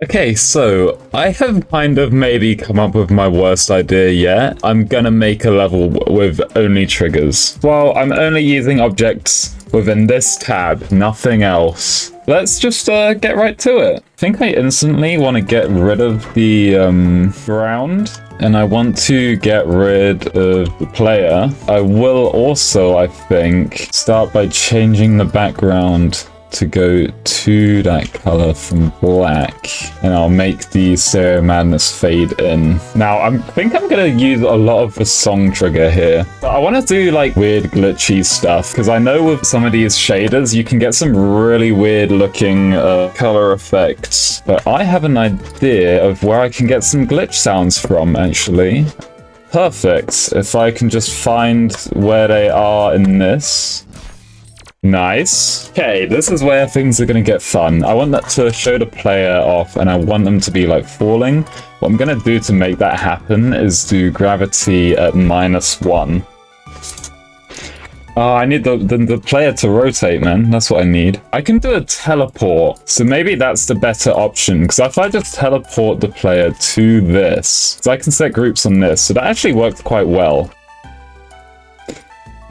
Okay, so I have kind of maybe come up with my worst idea yet. I'm gonna make a level with only triggers. Well, I'm only using objects within this tab, nothing else. Let's just get right to it. I think I instantly want to get rid of the ground, and I want to get rid of the player. I will also, I think, start by changing the background to go to that color from black, and I'll make the Stereo Madness fade in. Now, I think I'm gonna use a lot of the song trigger here. But I want to do like weird glitchy stuff, because I know with some of these shaders, you can get some really weird looking color effects. But I have an idea of where I can get some glitch sounds from, actually. Perfect. If I can just find where they are in this. Nice. Okay, this is where things are going to get fun. I want that to show the player off, and I want them to be like falling. What I'm going to do to make that happen is do gravity at -1. Oh, I need the player to rotate, man. That's what I need. I can do a teleport, so maybe that's the better option, because if I just teleport the player to this, so I can set groups on this, so that actually worked quite well.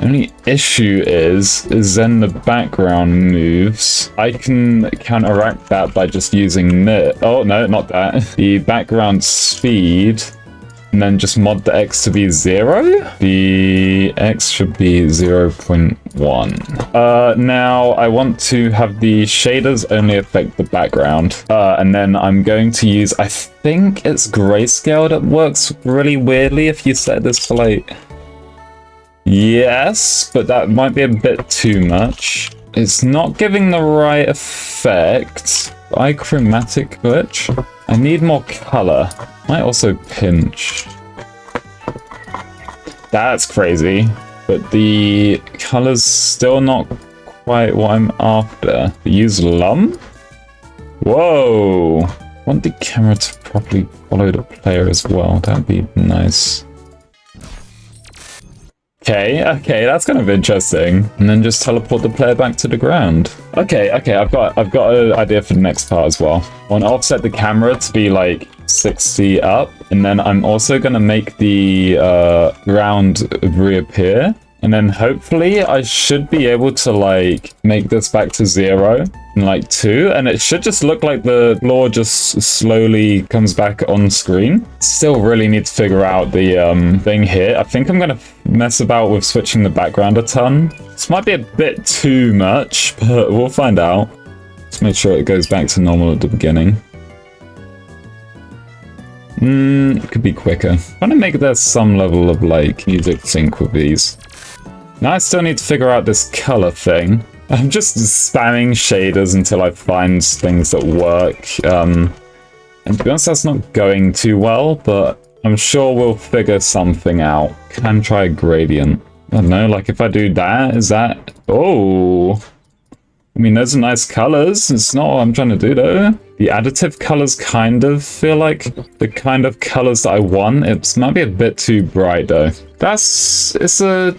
Only issue is then the background moves. I can counteract that by just using this. Oh, no, not that. The background speed, and then just mod the X to be 0. The X should be 0.1. Now I want to have the shaders only affect the background. And then I'm going to use, I think it's grayscale that works really weirdly if you set this to like... Yes, but that might be a bit too much. It's not giving the right effect. Chromatic glitch. I need more color. Might also pinch. That's crazy. But the color's still not quite what I'm after. Use Lum? Whoa. I want the camera to properly follow the player as well. That'd be nice. Okay, that's kind of interesting. And then just teleport the player back to the ground. Okay, I've got an idea for the next part as well. I want to offset the camera to be like 60 up, and then I'm also gonna make the ground reappear. And then hopefully I should be able to like make this back to 0 in like 2, and it should just look like the floor just slowly comes back on screen. Still really need to figure out the thing here. I think I'm gonna mess about with switching the background a ton. This might be a bit too much, but we'll find out. Let's make sure it goes back to normal at the beginning. It could be quicker. I want to make there some level of like music sync with these. Now I still need to figure out this color thing. I'm just spamming shaders until I find things that work. And to be honest, that's not going too well, but I'm sure we'll figure something out. Can try a gradient. I don't know, like if I do that, is that... Oh! I mean, those are nice colors. It's not what I'm trying to do though. The additive colors kind of feel like the kind of colors that I want. It might be a bit too bright though. It's a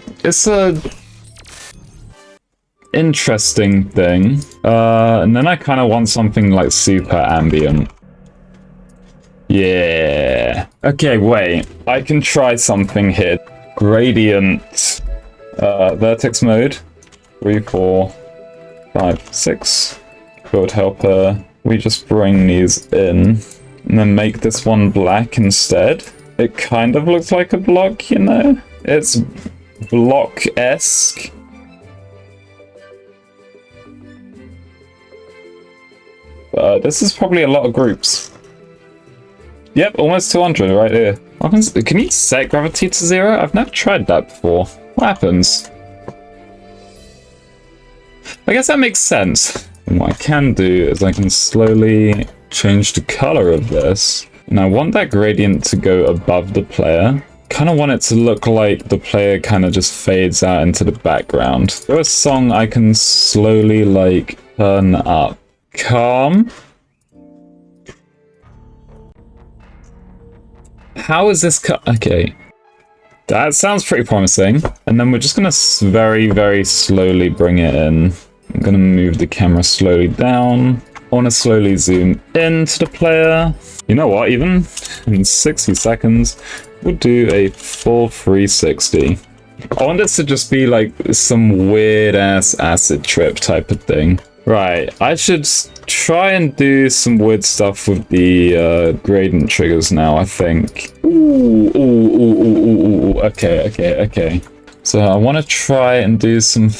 interesting thing. And then I kind of want something like super ambient. Yeah. Okay, wait. I can try something here. Gradient. Vertex mode. 3, 4, 5, 6. Build helper. We just bring these in. And then make this one black instead. It kind of looks like a block, you know? It's block-esque. This is probably a lot of groups. Yep, almost 200 right here. What happens? Can you set gravity to 0? I've never tried that before. What happens? I guess that makes sense. And what I can do is I can slowly change the color of this. And I want that gradient to go above the player. Kind of want it to look like the player kind of just fades out into the background. Is there a song I can slowly like turn up? Calm. How is this okay. That sounds pretty promising. And then we're just gonna very, very slowly bring it in. I'm gonna move the camera slowly down. I want to slowly zoom into the player. You know what, even in 60 seconds, we'll do a full 360. I want this to just be like some weird ass acid trip type of thing. Right, I should try and do some weird stuff with the gradient triggers now, I think. Ooh, okay. So I want to try and do some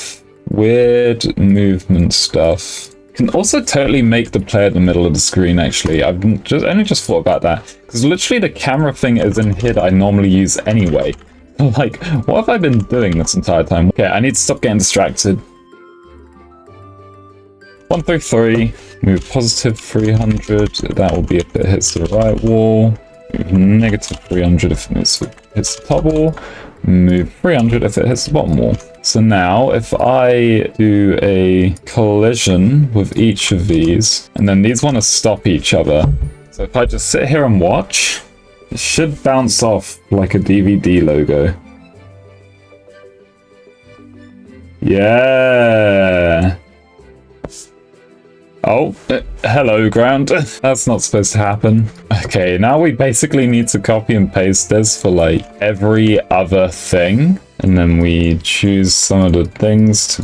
weird movement stuff. Can also totally make the player in the middle of the screen, actually. I've only just thought about that. Because literally the camera thing is in here that I normally use anyway. Like, what have I been doing this entire time? Okay, I need to stop getting distracted. 1 through 3, move positive 300, that will be if it hits the right wall. Move negative 300 if it hits the top wall. Move 300 if it hits the bottom wall. So now, if I do a collision with each of these, and then these want to stop each other. So if I just sit here and watch, it should bounce off like a DVD logo. Yeah. Oh, hello ground. That's not supposed to happen. Okay, now we basically need to copy and paste this for like every other thing. And then we choose some of the things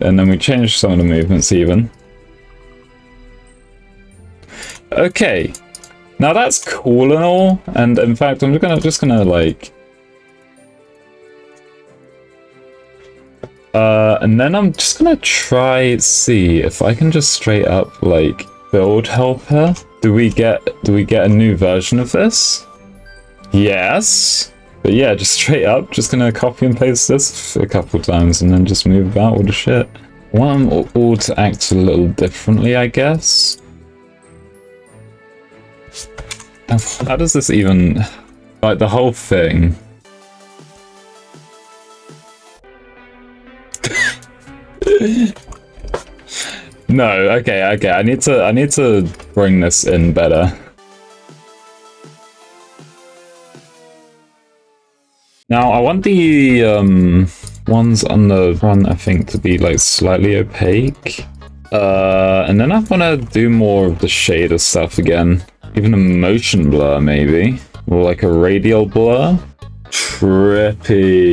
and then we change some of the movements even. Okay, now that's cool and all. And in fact, I'm just gonna like, and then I'm just gonna try see if I can just straight up like build helper. Do we get a new version of this? Yes. But yeah, just straight up, just gonna copy and paste this a couple times and then just move about with the shit. I want them all to act a little differently, I guess. How does this even, like the whole thing? No, okay. I need to bring this in better. Now I want the ones on the front, I think, to be like slightly opaque. And then I want to do more of the shader stuff again. Even a motion blur maybe, or like a radial blur. Trippy.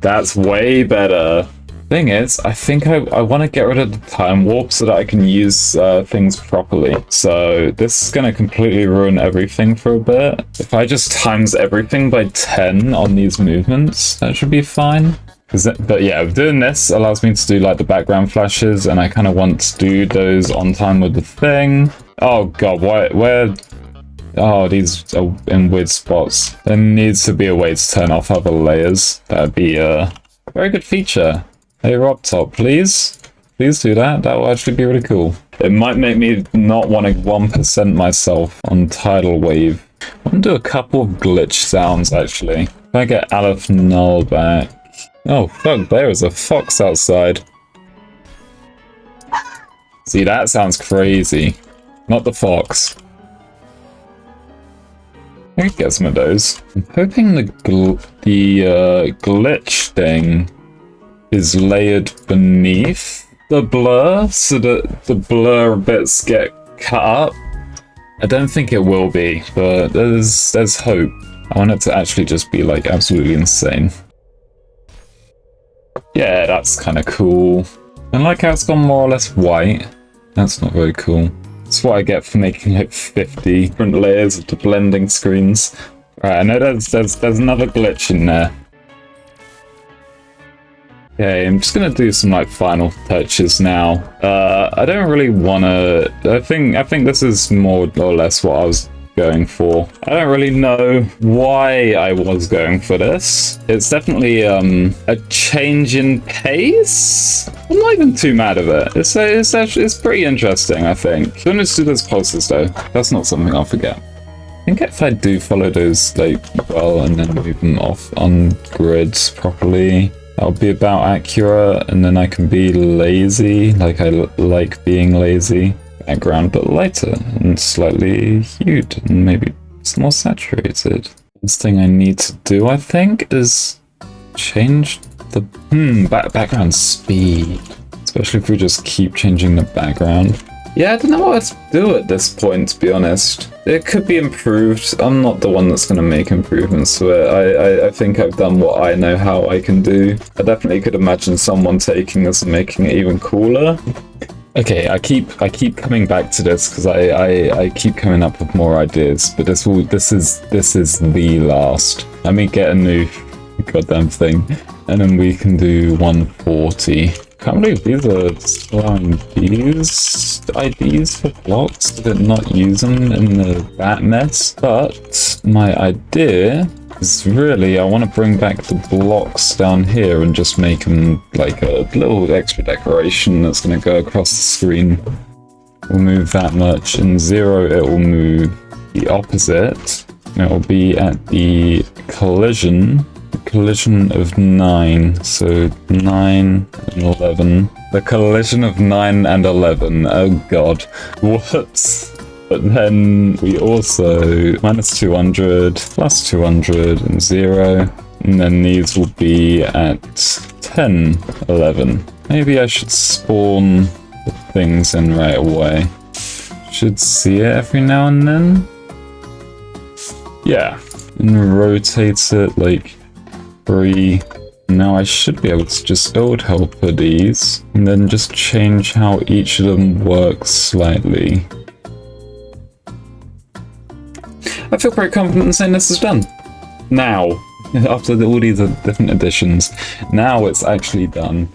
That's way better. Thing is, I think I want to get rid of the time warp so that I can use things properly. So this is going to completely ruin everything for a bit. If I just times everything by 10 on these movements, that should be fine. But yeah, doing this allows me to do like the background flashes, and I kind of want to do those on time with the thing. Oh god, where? Oh, these are in weird spots. There needs to be a way to turn off other layers. That would be a very good feature. Hey, Rob Top, please do that. That will actually be really cool. It might make me not want to 1% myself on tidal wave. I want to do a couple of glitch sounds actually. If I get Aleph null back. Oh fuck, there is a fox outside. See, that sounds crazy. Not the fox. I can get some of those. I'm hoping the glitch thing is layered beneath the blur so that the blur bits get cut up. I don't think it will be, but there's hope. I want it to actually just be like absolutely insane. Yeah, that's kind of cool. I like how it's gone more or less white. That's not very cool. That's what I get for making like 50 different layers of the blending screens. Alright, I know there's another glitch in there. Okay, I'm just gonna do some like final touches now. I don't really wanna. I think this is more or less what I was going for. I don't really know why I was going for this. It's definitely a change in pace. I'm not even too mad at it. It's pretty interesting, I think. Don't just do those pulses though. That's not something I'll forget. I think if I do follow those like well and then move them off on grids properly, that'll be about accurate, and then I can be lazy, like I like being lazy. Background but lighter and slightly hued and maybe it's more saturated. This thing I need to do, I think, is change the background speed. Especially if we just keep changing the background. Yeah, I don't know what to do at this point, to be honest. It could be improved. I'm not the one that's going to make improvements to it. I think I've done what I know how I can do. I definitely could imagine someone taking this and making it even cooler. Okay, I keep coming back to this because I keep coming up with more ideas, but this is the last. Let me get a new goddamn thing, and then we can do 140. Can't believe these are allowing these IDs for blocks. Did not use them in that mess. But my idea is really I want to bring back the blocks down here and just make them like a little extra decoration that's going to go across the screen. We'll move that much. In 0, it will move the opposite. It will be at the collision of 9, so 9 and 11. The collision of 9 and 11, oh god, whoops. But then we also minus 200, plus 200 and 0, and then these will be at 10, 11. Maybe I should spawn the things in right away. Should see it every now and then. Yeah, and rotate it like 3. Now I should be able to just build helper these and then just change how each of them works slightly. I feel pretty confident in saying this is done. Now, after all these different additions, now it's actually done.